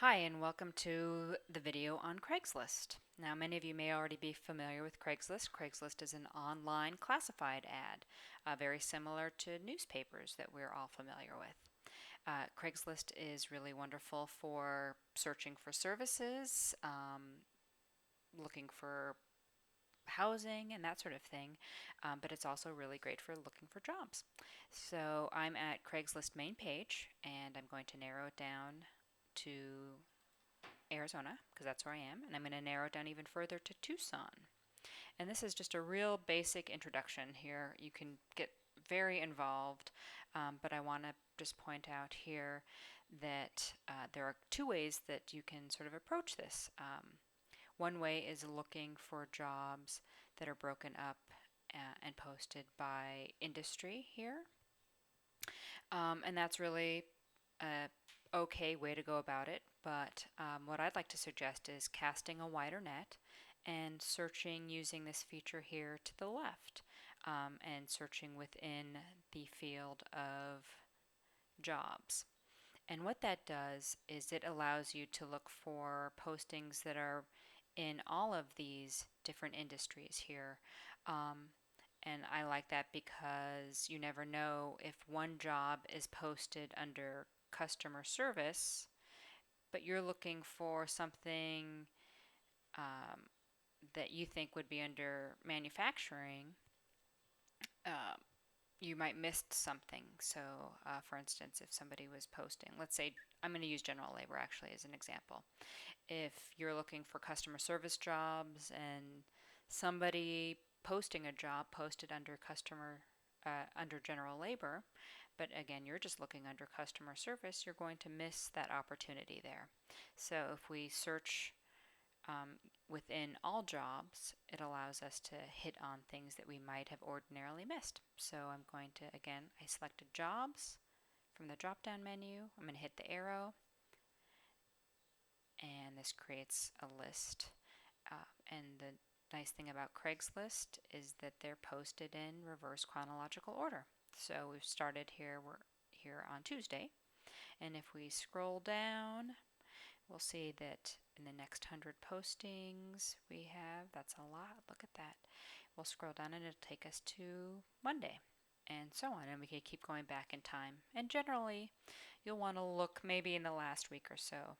Hi, and welcome to the video on Craigslist. Now, many of you may already be familiar with Craigslist. Craigslist is an online classified ad, very similar to newspapers that we're all familiar with. Craigslist is really wonderful for searching for services, looking for housing, and that sort of thing, but it's also really great for looking for jobs. So I'm at Craigslist main page, and I'm going to narrow it down to Arizona, because that's where I am, and I'm going to narrow it down even further to Tucson. And this is just a real basic introduction here. You can get very involved, but I want to just point out here that there are two ways that you can sort of approach this. One way is looking for jobs that are broken up and posted by industry here. And that's really a okay way to go about it, but what I'd like to suggest is casting a wider net and searching using this feature here to the left, and searching within the field of jobs. And what that does is it allows you to look for postings that are in all of these different industries here. Um, and I like that because you never know if one job is posted under customer service, but you're looking for something um, that you think would be under manufacturing. Um, you might missed something. So, for instance, if somebody was posting, let's say, I'm going to use general labor actually as an example. If you're looking for customer service jobs and somebody posting a job posted under general labor, but again, you're just looking under customer service, you're going to miss that opportunity there. So if we search within all jobs, it allows us to hit on things that we might have ordinarily missed. So I'm going to, again, I selected jobs from the drop down menu. I'm going to hit the arrow, and this creates a list. And the nice thing about Craigslist is that they're posted in reverse chronological order. So we've started here, we're here on Tuesday, and if we scroll down, we'll see that in the next 100 postings we have, that's a lot, look at that. We'll scroll down and it'll take us to Monday, and so on, and we can keep going back in time. And generally, you'll want to look maybe in the last week or so.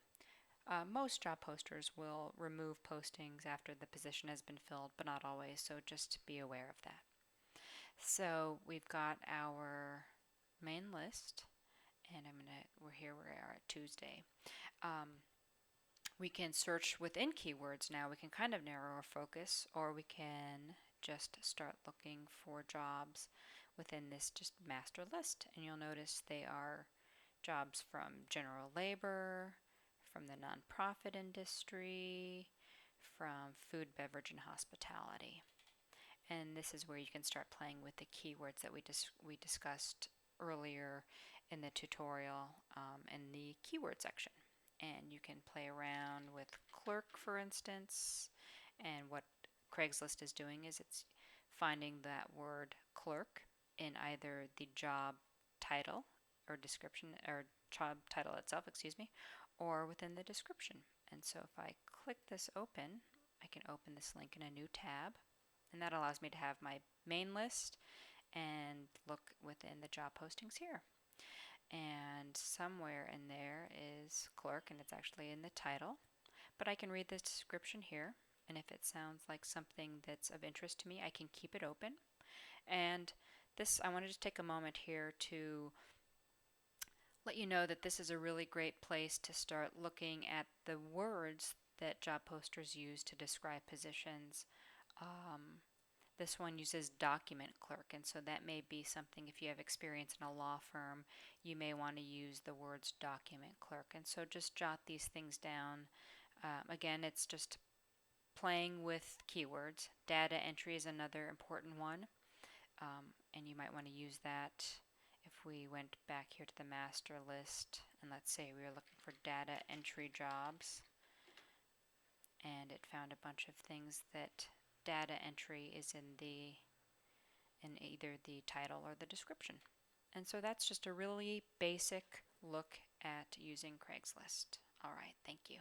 Most job posters will remove postings after the position has been filled, but not always, so just be aware of that. So we've got our main list, and we're here, we are at Tuesday. We can search within keywords now. We can kind of narrow our focus, or we can just start looking for jobs within this just master list. And you'll notice they are jobs from general labor, from the nonprofit industry, from food, beverage, and hospitality. And this is where you can start playing with the keywords that we discussed earlier in the tutorial, in the keyword section. And you can play around with clerk, for instance. And what Craigslist is doing is it's finding that word clerk in either the job title or description, or job title itself, excuse me, or within the description. And so if I click this open, I can open this link in a new tab, and that allows me to have my main list and look within the job postings here. And somewhere in there is clerk, and it's actually in the title, but I can read the description here, and if it sounds like something that's of interest to me, I can keep it open. And this, I want to just take a moment here to let you know that this is a really great place to start looking at the words that job posters use to describe positions. Um, this one uses document clerk, and so that may be something, if you have experience in a law firm, you may want to use the words document clerk. And so just jot these things down. Again, it's just playing with keywords. Data entry is another important one, and you might want to use that. If we went back here to the master list, and let's say we were looking for data entry jobs, and it found a bunch of things that data entry is in either the title or the description. And so that's just a really basic look at using Craigslist. All right, thank you.